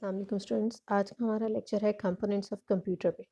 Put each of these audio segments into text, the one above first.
अस्सलाम वालेकुम स्टूडेंट्स। आज का हमारा लेक्चर है कंपोनेंट्स ऑफ कंप्यूटर पे।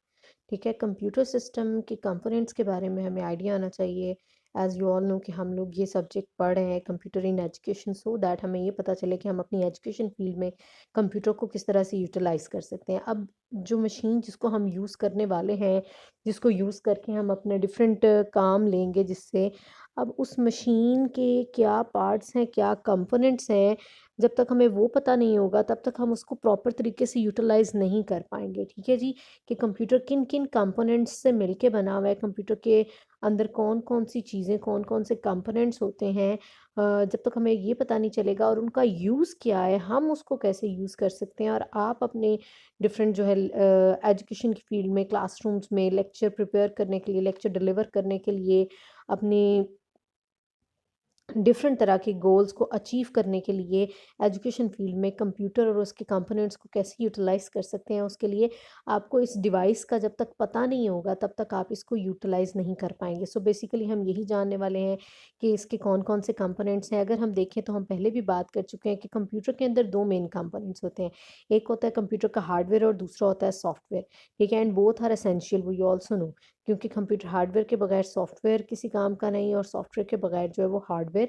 ठीक है, कंप्यूटर सिस्टम के कंपोनेंट्स के बारे में हमें आइडिया आना चाहिए। एज यू ऑल नो कि हम लोग ये सब्जेक्ट पढ़ रहे हैं computer in education, so that हमें ये पता चले कि हम अपनी एजुकेशन फील्ड में कंप्यूटर को किस तरह से यूटिलाइज कर सकते हैं। अब जो मशीन जिसको हम यूज़ करने वाले हैं, जिसको यूज़ करके हम अपने डिफरेंट काम लेंगे, जिससे अब उस मशीन के क्या पार्ट्स हैं, क्या कंपोनेंट्स हैं, जब तक हमें वो पता नहीं होगा तब तक हम उसको प्रॉपर तरीके से यूटिलाइज नहीं कर पाएंगे। ठीक है जी, कि कंप्यूटर किन किन कंपोनेंट्स से मिलके बना हुआ है, कंप्यूटर के अंदर कौन कौन सी चीज़ें, कौन कौन से कंपोनेंट्स होते हैं। जब तक हमें ये पता नहीं चलेगा और उनका यूज़ क्या है, हम उसको कैसे यूज़ कर सकते हैं, और आप अपने डिफरेंट जो है एजुकेशन की फील्ड में क्लासरूम्स में लेक्चर प्रिपेयर करने के लिए, लेक्चर डिलीवर करने के लिए, अपनी डिफरेंट तरह के गोल्स को अचीव करने के लिए एजुकेशन फील्ड में कंप्यूटर और उसके कंपोनेंट्स को कैसे यूटिलाइज कर सकते हैं, उसके लिए आपको इस डिवाइस का जब तक पता नहीं होगा तब तक आप इसको यूटिलाइज नहीं कर पाएंगे। सो बेसिकली हम यही जानने वाले हैं कि इसके कौन कौन से कंपोनेंट्स हैं। अगर हम देखें तो हम पहले भी बात कर चुके हैं कि कंप्यूटर के अंदर दो मेन कंपोनेंट्स होते हैं। एक होता है कंप्यूटर का हार्डवेयर और दूसरा होता है सॉफ्टवेयर। ठीक है, and both are essential, we also know, क्योंकि कंप्यूटर हार्डवेयर के बगैर सॉफ्टवेयर किसी काम का नहीं, और सॉफ्टवेयर के बगैर जो है वो hardware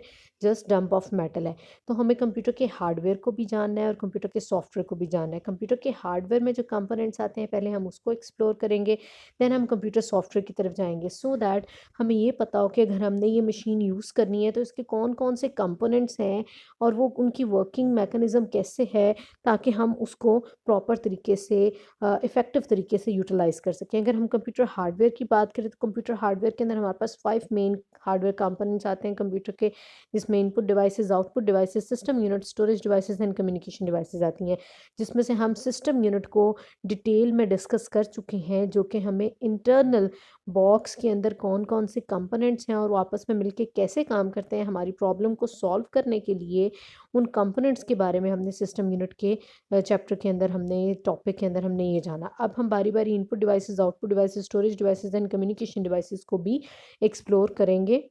just dump of metal है। तो हमें कंप्यूटर के हार्डवेयर को भी जानना है और कंप्यूटर के सॉफ्टवेयर को भी जानना है। कंप्यूटर के हार्डवेयर में जो कंपोनेंट्स आते हैं पहले हम उसको एक्सप्लोर करेंगे, देन हम कंप्यूटर सॉफ्टवेयर की तरफ जाएंगे, सो दैट हमें ये पता हो कि अगर हमने ये मशीन यूज़ करनी है तो इसके कौन कौन से कंपोनेंट्स हैं और वो उनकी वर्किंग मैकेनिज्म कैसे है, ताकि हम उसको प्रॉपर तरीके से, इफ़ेक्टिव तरीके से यूटिलाइज कर सकें। अगर हम कंप्यूटर हार्डवेयर की बात करें तो कंप्यूटर हार्डवेयर के अंदर हमारे पास 5 मेन हार्डवेयर कंपोनेंट्स आते हैं कंप्यूटर के, जिसमें input devices, output devices, system unit, storage devices and communication devices आती हैं। जिसमें से हम सिस्टम यूनिट को डिटेल में डिस्कस कर चुके हैं, जो कि हमें इंटरनल बॉक्स के अंदर कौन कौन से कंपोनेंट्स हैं और वो आपस में मिलके कैसे काम करते हैं, हमारी प्रॉब्लम को सॉल्व करने के लिए उन कंपोनेंट्स के बारे में हमने सिस्टम यूनिट के चैप्टर के अंदर, हमने टॉपिक के अंदर हमने ये जाना। अब हम बारी बारी input devices, output devices, storage devices and communication devices को भी एक्सप्लोर करेंगे,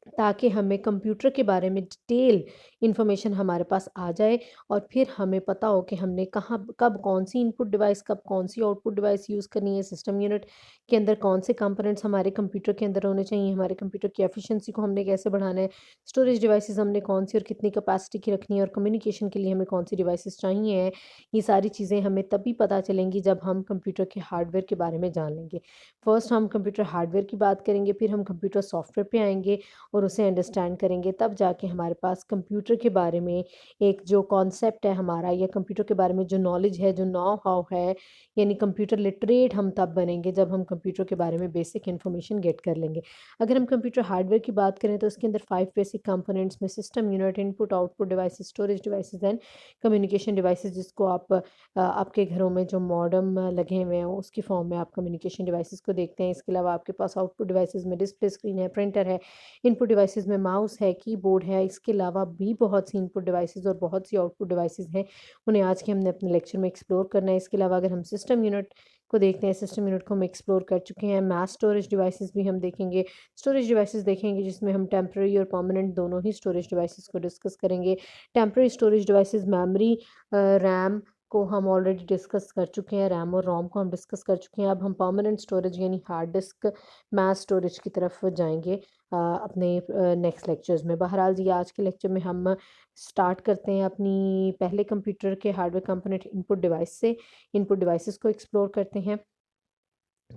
ताकि हमें कंप्यूटर के बारे में डिटेल इन्फॉर्मेशन हमारे पास आ जाए और फिर हमें पता हो कि हमने कहाँ कब कौन सी इनपुट डिवाइस, कब कौन सी आउटपुट डिवाइस यूज़ करनी है, सिस्टम यूनिट के अंदर कौन से कंपोनेंट्स हमारे कंप्यूटर के अंदर होने चाहिए, हमारे कंप्यूटर की एफिशिएंसी को हमने कैसे बढ़ाना है, स्टोरेज डिवाइसेस हमने कौन सी और कितनी कैपेसिटी की रखनी है, और कम्युनिकेशन के लिए हमें कौन सी डिवाइसेस चाहिए हैं। ये सारी चीज़ें हमें तभी पता चलेंगी जब हम कंप्यूटर के हार्डवेयर के बारे में जान लेंगे। फर्स्ट हम कंप्यूटर हार्डवेयर की बात करेंगे, फिर हम कंप्यूटर सॉफ्टवेयर पे आएंगे और उसे अंडरस्टैंड करेंगे, तब जाके हमारे पास कंप्यूटर के बारे में एक जो कॉन्सेप्ट है हमारा, या कंप्यूटर के बारे में जो नॉलेज है, जो नो हाउ है, यानी कंप्यूटर लिटरेट हम तब बनेंगे जब हम कंप्यूटर के बारे में बेसिक इन्फॉर्मेशन गेट कर लेंगे। अगर हम कंप्यूटर हार्डवेयर की बात करें तो उसके अंदर 5 बेसिक कंपोनेंट्स में system unit, input output devices, storage devices and communication devices, जिसको आप आपके घरों में जो मॉडेम लगे हुए हैं उसकी फॉर्म में आप कम्युनिकेशन डिवाइसेस को देखते हैं। इसके अलावा आपके पास आउटपुट डिवाइसेस में डिस्प्ले स्क्रीन है, प्रिंटर है, इनपुट डिवाइसेस में माउस है, कीबोर्ड है। इसके अलावा भी बहुत सी इनपुट डिवाइसेस और बहुत सी आउटपुट डिवाइसेस हैं, उन्हें आज के हमने अपने लेक्चर में एक्सप्लोर करना है। इसके अलावा अगर हम सिस्टम यूनिट को देखते हैं, सिस्टम यूनिट को हम एक्सप्लोर कर चुके हैं। मैस स्टोरेज डिवाइसेस भी हम देखेंगे, स्टोरेज डिवाइसेस देखेंगे जिसमें हम टेम्पररी और परमानेंट दोनों ही स्टोरेज डिवाइसेस को डिस्कस करेंगे। Temporary storage devices memory, RAM को हम ऑलरेडी डिस्कस कर चुके हैं, रैम और रोम को हम डिस्कस कर चुके हैं। अब हम परमानेंट स्टोरेज यानी हार्ड डिस्क, मैस स्टोरेज की तरफ जाएंगे अपने नेक्स्ट लेक्चर्स में। बहरहाल जी, आज के लेक्चर में हम स्टार्ट करते हैं अपनी पहले कंप्यूटर के हार्डवेयर कंपोनेंट इनपुट डिवाइस से। इनपुट डिवाइसेस को एक्सप्लोर करते हैं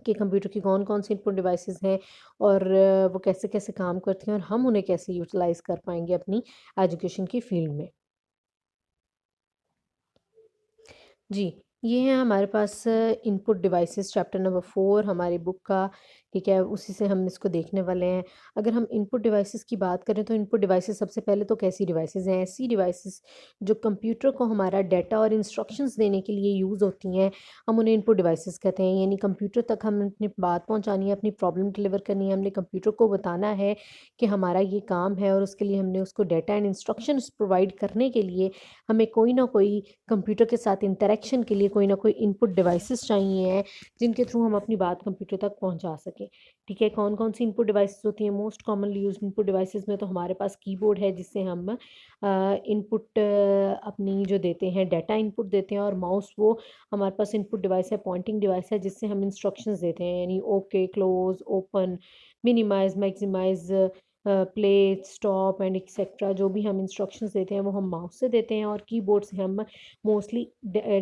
कि कंप्यूटर की कौन कौन सी इनपुट डिवाइसेस हैं और वो कैसे कैसे काम करती हैं और हम उन्हें कैसे यूटिलाइज कर पाएंगे अपनी एजुकेशन की फील्ड में। जी, ये है हमारे पास इनपुट डिवाइसेस, चैप्टर नंबर 4 हमारी बुक का। ठीक है, उसी से हम इसको देखने वाले हैं। अगर हम इनपुट डिवाइसेस की बात करें तो इनपुट डिवाइसेस सबसे पहले तो कैसी डिवाइसेस हैं? ऐसी डिवाइसेस जो कंप्यूटर को हमारा डाटा और इंस्ट्रक्शंस देने के लिए यूज़ होती हैं, हम उन्हें इनपुट डिवाइसेस कहते हैं। यानी कंप्यूटर तक हम अपनी बात पहुंचानी है, अपनी प्रॉब्लम डिलीवर करनी है, हमने कंप्यूटर को बताना है कि हमारा ये काम है, और उसके लिए हमने उसको डाटा एंड इंस्ट्रक्शंस प्रोवाइड करने के लिए हमें कोई ना कोई कंप्यूटर के साथ इंटरेक्शन के लिए कोई ना कोई इनपुट डिवाइसेस चाहिए हैं जिनके थ्रू हम अपनी बात कंप्यूटर तक पहुंचा सकें। ठीक है, कौन कौन सी इनपुट डिवाइसेस होती हैं? Most commonly use input devices में तो हमारे पास कीबोर्ड है, जिससे हम इनपुट अपनी जो देते हैं, डाटा इनपुट देते हैं, और माउस वो हमारे पास इनपुट डिवाइस है, पॉइंटिंग डिवाइस है, जिससे हम इंस्ट्रक्शंस देते हैं, यानी okay, close, open, minimise, maximise, play, stop and etcetera. जो भी हम इंस्ट्रक्शंस देते हैं वो हम माउस से देते हैं, और कीबोर्ड से हम मोस्टली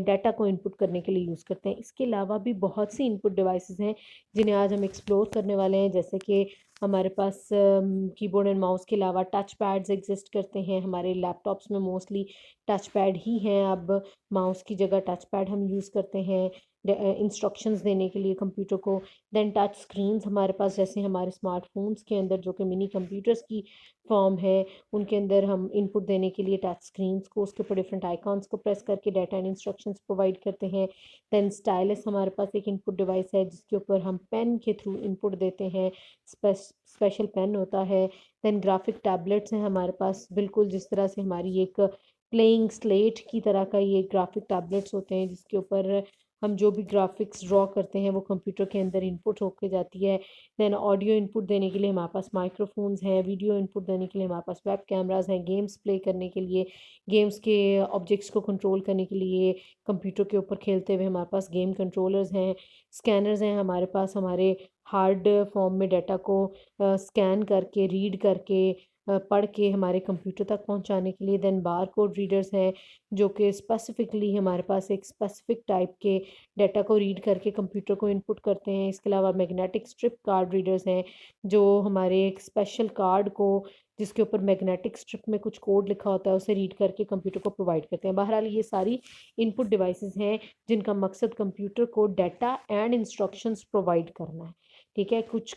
डाटा को इनपुट करने के लिए यूज़ करते हैं। इसके अलावा भी बहुत सी इनपुट डिवाइसेस हैं जिन्हें आज हम एक्सप्लोर करने वाले हैं, जैसे कि हमारे पास कीबोर्ड एंड माउस के अलावा टच पैड्स एग्जिस्ट करते हैं। हमारे लैपटॉप्स में मोस्टली टच पैड ही हैं, अब माउस की जगह टच पैड हम यूज़ करते हैं इंस्ट्रक्शंस देने के लिए कंप्यूटर को। देन टच स्क्रीन्स हमारे पास, जैसे हमारे स्मार्टफोन्स के अंदर जो कि मिनी कंप्यूटर्स की फॉर्म है, उनके अंदर हम इनपुट देने के लिए टच स्क्रीन्स को, उसके ऊपर डिफरेंट आइकॉन्स को प्रेस करके डाटा एंड इंस्ट्रक्शंस प्रोवाइड करते हैं। देन स्टाइलस हमारे पास एक इनपुट डिवाइस है, जिसके ऊपर हम पेन के थ्रू इनपुट देते हैं, स्पेशल पेन होता है। देन ग्राफिक टैबलेट्स हैं हमारे पास, बिल्कुल जिस तरह से हमारी एक प्लेइंग स्लेट की तरह का ये ग्राफिक टैबलेट्स होते हैं, जिसके ऊपर हम जो भी ग्राफिक्स ड्रॉ करते हैं वो कंप्यूटर के अंदर इनपुट होके जाती है। देन ऑडियो इनपुट देने के लिए हमारे पास माइक्रोफोन्स हैं, वीडियो इनपुट देने के लिए हमारे पास वेब कैमरास हैं, गेम्स प्ले करने के लिए, गेम्स के ऑब्जेक्ट्स को कंट्रोल करने के लिए कंप्यूटर के ऊपर खेलते हुए हमारे पास गेम कंट्रोलर्स हैं, स्कैनर्स हैं हमारे पास, हमारे हार्ड फॉर्म में डाटा को स्कैन करके, रीड करके, पढ़ के हमारे कंप्यूटर तक पहुंचाने के लिए। देन बार कोड रीडर्स हैं, जो कि स्पेसिफिकली हमारे पास एक स्पेसिफिक टाइप के डाटा को रीड करके कंप्यूटर को इनपुट करते हैं। इसके अलावा मैग्नेटिक स्ट्रिप कार्ड रीडर्स हैं, जो हमारे एक स्पेशल कार्ड को, जिसके ऊपर मैग्नेटिक स्ट्रिप में कुछ कोड लिखा होता है, उसे रीड करके कंप्यूटर को प्रोवाइड करते हैं। बहरहाल ये सारी इनपुट डिवाइसेस हैं जिनका मकसद कंप्यूटर को डाटा एंड इंस्ट्रक्शंस प्रोवाइड करना है। ठीक है, कुछ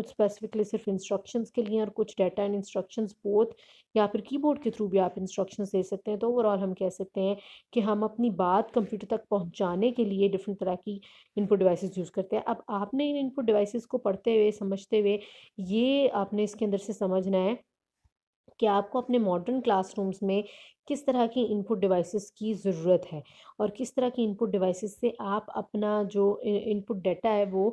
स्पेसिफिकली सिर्फ इंस्ट्रक्शंस के लिए, और कुछ डाटा एंड इंस्ट्रक्शंस बोथ, या फिर कीबोर्ड के थ्रू भी आप इंस्ट्रक्शंस दे सकते हैं। तो ओवरऑल हम कह सकते हैं कि हम अपनी बात कंप्यूटर तक पहुंचाने के लिए डिफरेंट तरह की इनपुट डिवाइसेस यूज़ करते हैं। अब आपने इन इनपुट डिवाइसेस को पढ़ते हुए, समझते हुए, ये आपने इसके अंदर से समझना है कि आपको अपने मॉडर्न क्लासरूम्स में किस तरह की इनपुट डिवाइसेस की ज़रूरत है, और किस तरह की इनपुट डिवाइसेस से आप अपना जो इनपुट डाटा है वो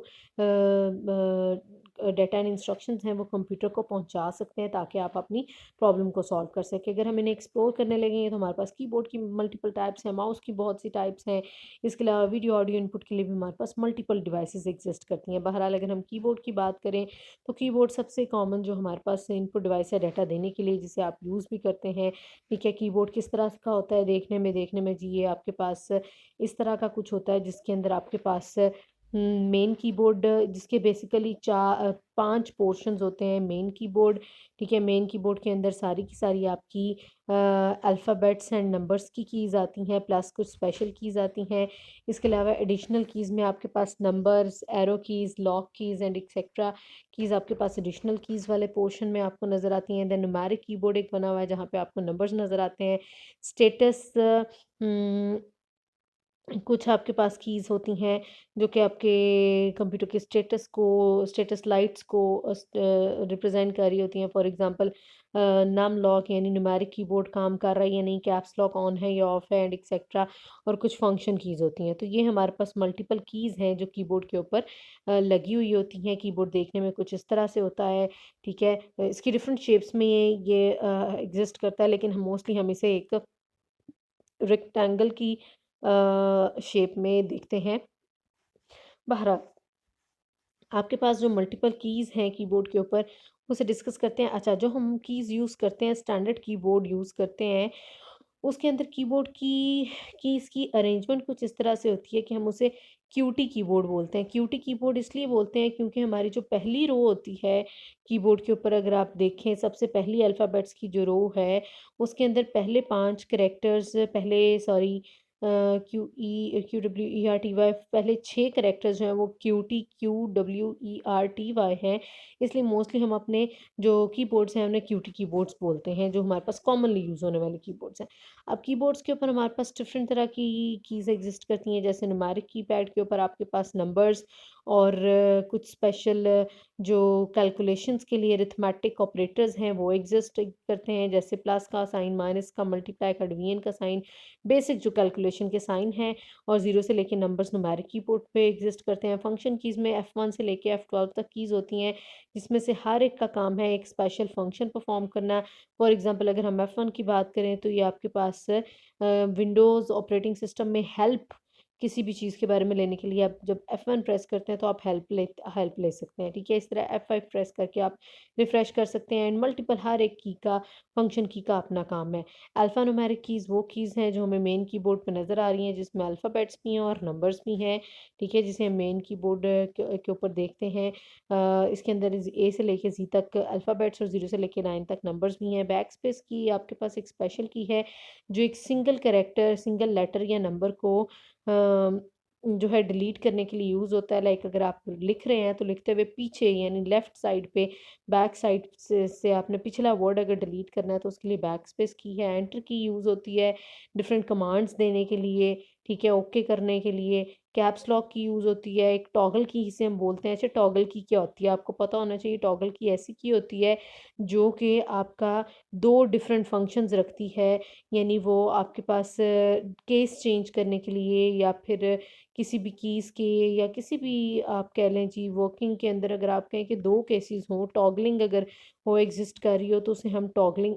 डाटा एंड इंस्ट्रक्शंस हैं वो कंप्यूटर को पहुंचा सकते हैं, ताकि आप अपनी प्रॉब्लम को सॉल्व कर सकें। अगर हम इन्हें एक्सप्लोर करने लगेंगे तो हमारे पास कीबोर्ड की मल्टीपल टाइप्स हैं, माउस की बहुत सी टाइप्स हैं। इसके अलावा वीडियो ऑडियो इनपुट के लिए भी हमारे पास मल्टीपल डिवाइसेस एग्जिस्ट करती हैं। बहरहाल अगर हम कीबोर्ड की बात करें तो कीबोर्ड सबसे कॉमन जो हमारे पास इनपुट डिवाइस है डाटा देने के लिए, जिसे आप यूज़ भी करते हैं। ठीक है, कीबोर्ड किस तरह का होता है देखने में जी, ये आपके पास इस तरह का कुछ होता है, जिसके अंदर आपके पास मेन कीबोर्ड, जिसके बेसिकली 5 पोर्शंस होते हैं मेन कीबोर्ड। ठीक है, मेन कीबोर्ड के अंदर सारी की सारी आपकी अल्फ़ाबेट्स एंड नंबर्स की कीज़ आती हैं, प्लस कुछ स्पेशल कीज़ आती हैं। इसके अलावा एडिशनल कीज़ में आपके पास numbers, arrow keys, lock keys and etcetera keys आपके पास एडिशनल कीज़ वाले पोर्शन में आपको नज़र आती हैं। देन न्यूमेरिक कीबोर्ड एक बना हुआ है, जहाँ पे आपको नंबर्स नज़र आते हैं। स्टेटस कुछ आपके पास कीज़ होती हैं जो कि आपके कंप्यूटर के स्टेटस लाइट्स को रिप्रेजेंट कर रही होती हैं। फॉर एग्जांपल नम लॉक, यानी न्यूमेरिक कीबोर्ड काम कर रहा है या नहीं, कैप्स लॉक ऑन है या ऑफ है, एंड एक्सेट्रा। और कुछ फंक्शन कीज़ होती हैं। तो ये हमारे पास मल्टीपल कीज़ हैं जो कीबोर्ड के ऊपर लगी हुई होती हैं। कीबोर्ड देखने में कुछ इस तरह से होता है। ठीक है, इसकी डिफरेंट शेप्स में ये एग्जिस्ट करता है, लेकिन हम इसे एक रेक्टेंगल की शेप में देखते हैं। बहरहाल आपके पास जो मल्टीपल कीज़ हैं कीबोर्ड के ऊपर, उसे डिस्कस करते हैं। अच्छा, जो हम कीज़ यूज़ करते हैं, स्टैंडर्ड कीबोर्ड यूज़ करते हैं, उसके अंदर कीबोर्ड की कीज़ की अरेंजमेंट कुछ इस तरह से होती है कि हम उसे क्यूटी कीबोर्ड बोलते हैं। क्यूटी कीबोर्ड इसलिए बोलते हैं क्योंकि हमारी जो पहली रो होती है कीबोर्ड के ऊपर, अगर आप देखें सबसे पहली अल्फ़ाबेट्स की जो रो है, उसके अंदर पहले 5 characters, Q W E R T Y, पहले 6 कैरेक्टर्स जो हैं वो Q W E R T Y हैं। इसलिए मोस्टली हम अपने जो कीबोर्ड्स हैं उन्हें क्यूटी कीबोर्ड्स बोलते हैं, जो हमारे पास कॉमनली यूज़ होने वाले कीबोर्ड्स हैं। अब कीबोर्ड्स के ऊपर हमारे पास डिफरेंट तरह की कीज़ एग्जिस्ट करती हैं, जैसे न्यूमेरिक कीपैड के ऊपर आपके पास नंबर्स और कुछ स्पेशल जो कैलकुलेशंस के लिए अरिथमेटिक ऑपरेटर्स हैं वो एग्जिस्ट करते हैं, जैसे प्लस का साइन, माइनस का, मल्टीप्लाई का, डिवीजन का साइन, बेसिक जो कैलकुलेशन सेपरेशन के साइन हैं, और 0 से लेके नंबर्स न्यूमेरिक कीबोर्ड पे एग्जिस्ट करते हैं। फंक्शन कीज़ में F1 से लेके F12 तक कीज़ होती हैं, जिसमें से हर एक का काम है एक स्पेशल फंक्शन परफॉर्म करना। फॉर एग्जांपल अगर हम F1 की बात करें तो ये आपके पास विंडोज़ ऑपरेटिंग सिस्टम में हेल्प, किसी भी चीज़ के बारे में लेने के लिए आप जब F1 प्रेस करते हैं तो आप हेल्प ले सकते हैं, ठीक है। इस तरह F5 प्रेस करके आप रिफ़्रेश कर सकते हैं। एंड मल्टीपल हर एक की का फंक्शन की का अपना काम है। अल्फ़ा न्यूमेरिक कीज़ वो कीज़ हैं जो हमें मेन कीबोर्ड पे नज़र आ रही हैं, जिसमें अल्फ़ाबेट्स भी हैं और नंबर्स भी हैं, ठीक है, जिसे हम मेन कीबोर्ड के ऊपर देखते हैं। इसके अंदर ए से लेके जी तक अल्फ़ाबेट्स और 0 से लेके 9 तक नंबर्स भी हैं। बैक स्पेस की आपके पास एक स्पेशल की है, जो एक सिंगल कैरेक्टर, सिंगल लेटर या नंबर को जो है डिलीट करने के लिए यूज़ होता है। लाइक अगर आप लिख रहे हैं तो लिखते हुए पीछे यानी लेफ़्ट साइड पे, बैक साइड से आपने पिछला वर्ड अगर डिलीट करना है तो उसके लिए बैक स्पेस की है। एंटर की यूज़ होती है डिफरेंट कमांड्स देने के लिए, ठीक है, ओके करने के लिए। कैप्स लॉक की यूज़ होती है। एक टॉगल की जिसे हम बोलते हैं। अच्छा, टॉगल की क्या होती है आपको पता होना चाहिए। टॉगल की ऐसी की होती है जो कि आपका दो डिफरेंट फंक्शंस रखती है, यानी वो आपके पास केस चेंज करने के लिए, या फिर किसी भी कीज़ के, या किसी भी आप कह लें जी वर्किंग के अंदर अगर आप कहें कि दो केसेस हों, टॉगलिंग अगर वो एग्जिस्ट कर रही हो तो उसे हम टॉगलिंग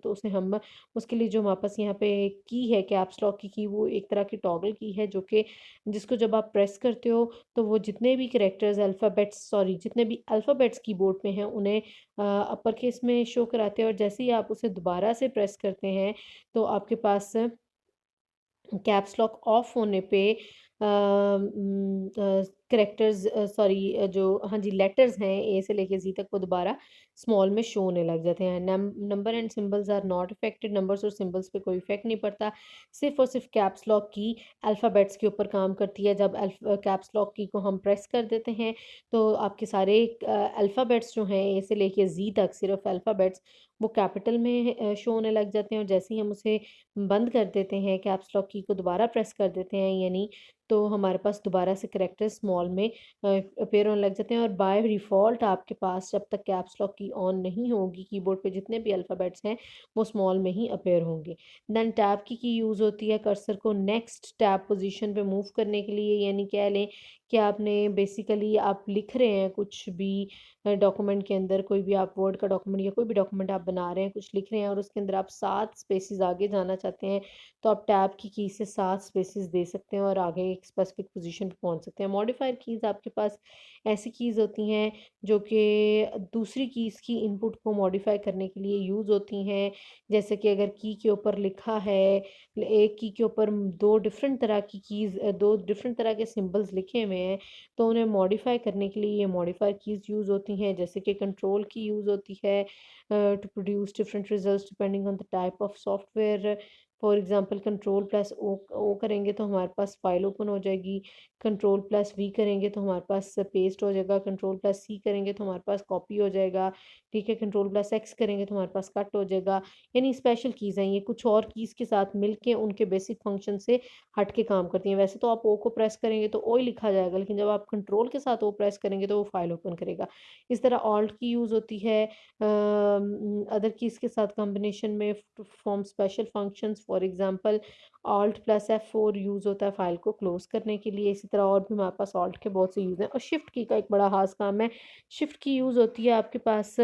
तो उसे हम उसके लिए जो हमारे पास यहाँ पे की है कैप्स लॉक की वो एक तरह की टॉगल की है, जो कि जिसको जब आप प्रेस करते हो तो वो जितने भी कैरेक्टर्स अल्फ़ाबेट्स सॉरी जितने भी अल्फ़ाबेट्स कीबोर्ड में हैं उन्हें अपर केस में शो कराते हैं, और जैसे ही आप उसे दोबारा से प्रेस करते हैं तो आपके पास कैप्स लॉक ऑफ होने पे करेक्टर्स सॉरी जो हाँ जी लेटर्स हैं ए से लेके जी तक वो दोबारा स्मॉल में शो होने लग जाते हैं। Number and symbols are not affected, numbers और सिंबल्स पे कोई इफेक्ट नहीं पड़ता। सिर्फ और सिर्फ कैप्स लॉक की अल्फ़ाबेट्स के ऊपर काम करती है। जब कैप्स लॉक की को हम प्रेस कर देते हैं तो आपके सारे अल्फ़ाबेट्स जो हैं ए से लेके जी तक सिर्फ अल्फ़ाबेट्स वो कैपिटल में शो होने लग जाते हैं, और जैसे ही हम उसे बंद कर देते हैं कैप्स लॉक की को दोबारा प्रेस कर देते हैं यानी, तो हमारे पास दोबारा से करैक्टर स्मॉल में अपीयर होने लग जाते हैं। और बाय डिफ़ॉल्ट आपके पास जब तक कैप्स लॉक की ऑन नहीं होगी कीबोर्ड पे जितने भी अल्फ़ाबेट्स हैं वो स्मॉल में ही अपीयर होंगे। देन टैब की यूज़ होती है कर्सर को नेक्स्ट टैब पोजीशन पे मूव करने के लिए, यानी कह लें कि आपने बेसिकली आप लिख रहे हैं कुछ भी डॉक्यूमेंट के अंदर, कोई भी आप वर्ड का डॉक्यूमेंट या कोई भी डॉक्यूमेंट आप बना रहे हैं, कुछ लिख रहे हैं और उसके अंदर आप 7 स्पेसेस आगे जाना चाहते हैं, तो आप टैब की से 7 स्पेसेस दे सकते हैं और आगे एक स्पेसिफिक पोजीशन पे पहुंच सकते हैं। मॉडिफायर कीज़ आपके पास ऐसी कीज़ होती हैं जो कि दूसरी कीज़ की इनपुट को मॉडिफाई करने के लिए यूज़ होती हैं। जैसे कि अगर की के ऊपर लिखा है, एक की के ऊपर दो डिफरेंट तरह के सिंबल्स लिखे हुए हैं, तो उन्हें मॉडिफाई करने के लिए ये मॉडिफायर कीज़ यूज़ होती हैं। जैसे कि कंट्रोल की यूज़ होती है to produce different results depending on the type of software. For example control plus O करेंगे तो हमारे पास फाइल ओपन हो जाएगी, कंट्रोल प्लस वी करेंगे तो हमारे पास पेस्ट हो जाएगा, कंट्रोल प्लस सी करेंगे तो हमारे पास कॉपी हो जाएगा, ठीक है, कंट्रोल प्लस एक्स करेंगे तो हमारे पास कट हो जाएगा। यानी स्पेशल कीज़ हैं ये, कुछ और कीज़ के साथ मिलके उनके बेसिक फंक्शन से हट के काम करती हैं। वैसे तो आप ओ को प्रेस करेंगे तो ओ ही लिखा जाएगा, लेकिन जब आप कंट्रोल के साथ ओ प्रेस करेंगे तो वो फाइल ओपन करेगा। इस तरह ऑल्ट की यूज़ होती है अदर कीज़ के साथ कॉम्बिनेशन में to perform special functions. For example alt plus F4 use होता है फाइल को क्लोज करने के लिए। इसी तरह और भी हमारे पास ऑल्ट के बहुत से यूज़ हैं। और शिफ्ट की का एक बड़ा खास काम है। शिफ्ट की यूज़ होती है आपके पास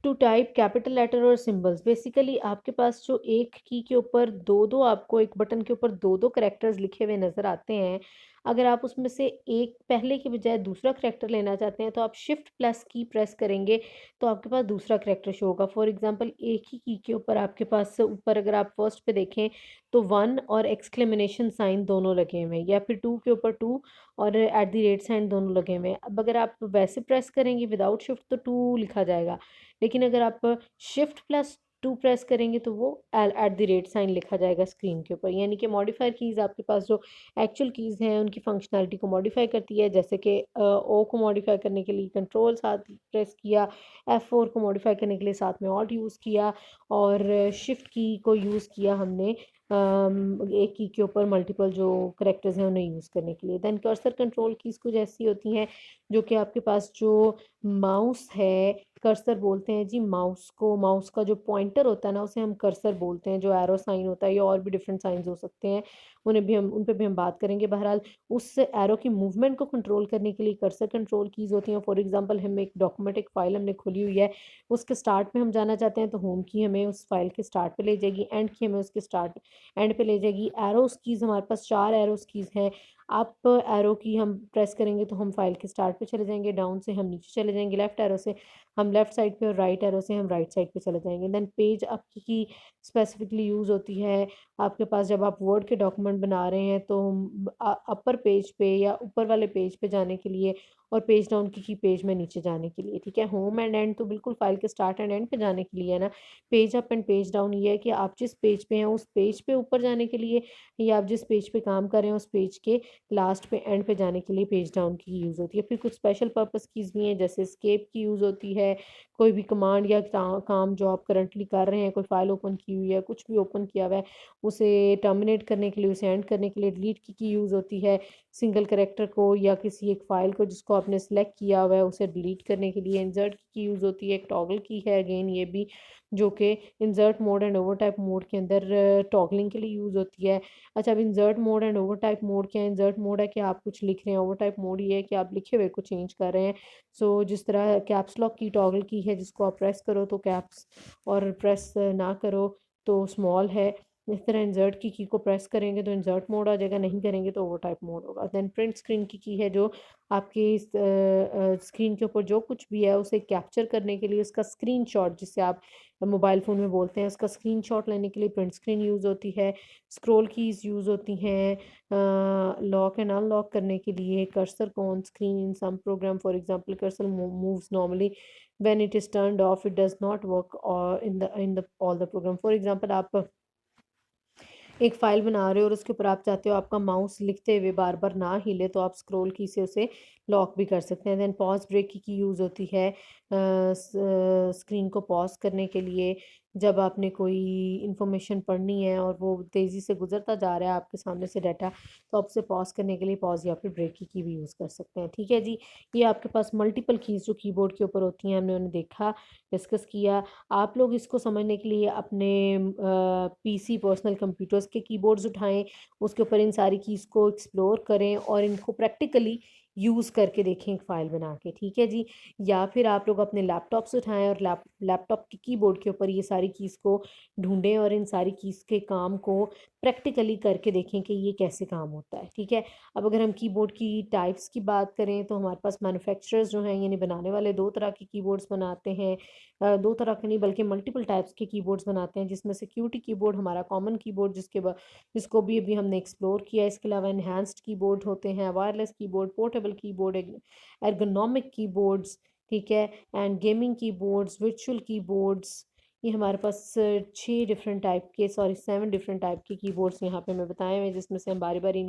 टू टाइप कैपिटल लेटर और सिंबल्स। बेसिकली आपके पास जो एक की के ऊपर दो दो आपको एक बटन के ऊपर दो दो करेक्टर्स लिखे हुए नज़र आते हैं, अगर आप उसमें से एक पहले के बजाय दूसरा करेक्टर लेना चाहते हैं तो आप शिफ्ट प्लस की प्रेस करेंगे तो आपके पास दूसरा करेक्टर शो होगा। फॉर एग्जांपल एक ही की के ऊपर आपके पास ऊपर अगर आप फर्स्ट पे देखें तो 1 और एक्सक्लेमेशन साइन दोनों लगे हुए हैं, या फिर 2 के ऊपर 2 और एट द रेट साइन दोनों लगे हुए हैं। अब अगर आप वैसे प्रेस करेंगे विदाउट शिफ्ट तो 2 लिखा जाएगा, लेकिन अगर आप शिफ्ट प्लस 2 प्रेस करेंगे तो वो एट द रेट साइन लिखा जाएगा स्क्रीन के ऊपर। यानी कि मॉडिफायर कीज़ आपके पास जो एक्चुअल कीज़ हैं उनकी फंक्शनैलिटी को मॉडिफाई करती है। जैसे कि ओ को मॉडिफाई करने के लिए कंट्रोल साथ प्रेस किया, F4 को मॉडिफाई करने के लिए साथ में ऑल्ट यूज़ किया, और शिफ्ट की को यूज़ किया हमने एक की के ऊपर मल्टीपल जो करेक्टर्स हैं उन्हें यूज़ करने के लिए। देन कर्सर कंट्रोल कीज़ कुछ ऐसी होती हैं जो कि आपके पास जो माउस है कर्सर बोलते हैं जी माउस को, माउस का जो पॉइंटर होता है ना उसे हम कर्सर बोलते हैं, जो एरो साइन होता है, या और भी डिफरेंट साइंस हो सकते हैं, उन पे भी हम बात करेंगे। बहरहाल उस एरो की मूवमेंट को कंट्रोल करने के लिए कर्सर कंट्रोल कीज़ होती हैं। फॉर एग्जांपल हम एक डॉक्यूमेंट, एक फाइल हमने खोली हुई है, उसके स्टार्ट में हम जाना चाहते हैं तो होम की हमें उस फाइल के स्टार्ट पे ले जाएगी, एंड की हमें उसके स्टार्ट एंड पे ले जाएगी। एरोस कीज़ हमारे पास 4 एरोस कीज़ हैं। अप एरो की हम प्रेस करेंगे तो हम फाइल के स्टार्ट पे चले जाएंगे, डाउन से हम नीचे चले जाएंगे, लेफ्ट एरो से हम लेफ्ट साइड पे, और राइट एरो से हम राइट साइड पे चले जाएंगे। देन पेज अप की स्पेसिफिकली यूज़ होती है आपके पास जब आप वर्ड के डॉक्यूमेंट बना रहे हैं तो अपर पेज पे या ऊपर वाले पेज पे जाने के लिए, और पेज डाउन की पेज में नीचे जाने के लिए, ठीक है। होम एंड एंड तो बिल्कुल फाइल के स्टार्ट एंड एंड पे जाने के लिए है ना। Page up and page down ये है कि आप जिस पेज पे हैं उस पेज पे ऊपर जाने के लिए, या आप जिस पेज पे काम कर रहे हैं उस पेज के लास्ट पे, एंड पे जाने के लिए पेज डाउन की यूज़ होती है। फिर कुछ स्पेशल पर्पस कीज़ भी हैं, जैसे स्केप की यूज़ होती है। कोई भी कमांड या काम जो आप करंटली कर रहे हैं, कोई फाइल ओपन की हुई है, कुछ भी ओपन किया हुआ है, उसे टर्मिनेट करने के लिए, उसे एंड करने के लिए डिलीट की यूज़ होती है। सिंगल कैरेक्टर को या किसी एक फाइल को जिसको आपने सेलेक्ट किया हुआ है उसे डिलीट करने के लिए इंसर्ट की यूज़ होती है। एक टॉगल की है अगेन ये भी, जो कि insert mode and over type mode के अंदर टॉगलिंग के लिए यूज़ होती है। अच्छा, अब insert mode and over type mode क्या है? इंसर्ट मोड है कि आप कुछ लिख रहे हैं, ओवर टाइप मोड ये है कि आप लिखे हुए को चेंज कर रहे हैं। सो जिस तरह कैप्स लॉक की टॉगल की है, जिसको आप प्रेस करो तो कैप्स, और प्रेस ना करो तो स्मॉल है। इस तरह इंसर्ट की को प्रेस करेंगे तो इंसर्ट मोड आ जाएगा, नहीं करेंगे तो ओवर टाइप मोड होगा। देन प्रिंट स्क्रीन की है, जो आपकी स्क्रीन के ऊपर जो कुछ भी है उसे कैप्चर करने के लिए उसका स्क्रीनशॉट, जिसे आप मोबाइल फ़ोन में बोलते हैं, उसका स्क्रीनशॉट लेने के लिए प्रिंट स्क्रीन यूज़ होती है। स्क्रॉल कीज़ यूज़ होती हैं लॉक एंड अनलॉक करने के लिए। कर्सर को on screen in some program, for example cursor moves normally when it is turned off, it does not work और in the all the program. For example आप एक file बना रहे हो और उसके ऊपर आप चाहते हो आपका माउस लिखते हुए बार बार ना हिले, तो आप स्क्रॉल की से उसे लॉक भी कर सकते हैं। देन पॉज ब्रेक की यूज़ होती है स्क्रीन को पॉज करने के लिए, जब आपने कोई इंफॉर्मेशन पढ़नी है और वो तेज़ी से गुजरता जा रहा है आपके सामने से डाटा, तो आप उसे पॉज करने के लिए पॉज या फिर ब्रेक की भी यूज़ कर सकते हैं, ठीक है जी। ये आपके पास मल्टीपल कीज़ जो कीबोर्ड के ऊपर होती हैं, हमने उन्हें देखा, डिस्कस किया। आप लोग इसको समझने के लिए अपने पीसी पर्सनल कंप्यूटर्स के कीबोर्ड्स उठाएं, उसके ऊपर इन सारी कीज़ को एक्सप्लोर करें और इनको प्रैक्टिकली यूज़ करके देखें एक फ़ाइल बना के, ठीक है जी। या फिर आप लोग अपने लैपटॉप्स उठाएं और लैपटॉप के कीबोर्ड के ऊपर ये सारी कीज़ को ढूंढें और इन सारी कीज़ के काम को प्रैक्टिकली करके देखें कि ये कैसे काम होता है, ठीक है। अब अगर हम कीबोर्ड की टाइप्स की बात करें तो हमारे पास मैन्युफैक्चरर्स जो हैं, यानी बनाने वाले, दो तरह के कीबोर्ड्स बनाते हैं। दो तरह के नहीं बल्कि मल्टीपल टाइप्स के कीबोर्ड्स बनाते हैं, जिसमें से क्यूटी कीबोर्ड हमारा कॉमन कीबोर्ड जिसको भी अभी हमने एक्सप्लोर किया। इसके अलावा इन्हांस्ड कीबोर्ड होते हैं, wireless keyboard, portable keyboard, ergonomic keyboards, ठीक है, and gaming keyboards, virtual keyboards. ये हमारे पास 7 डिफरेंट टाइप के कीबोर्ड्स यहाँ पे मैं बताए हुए हैं, जिसमें से हम बारी बारी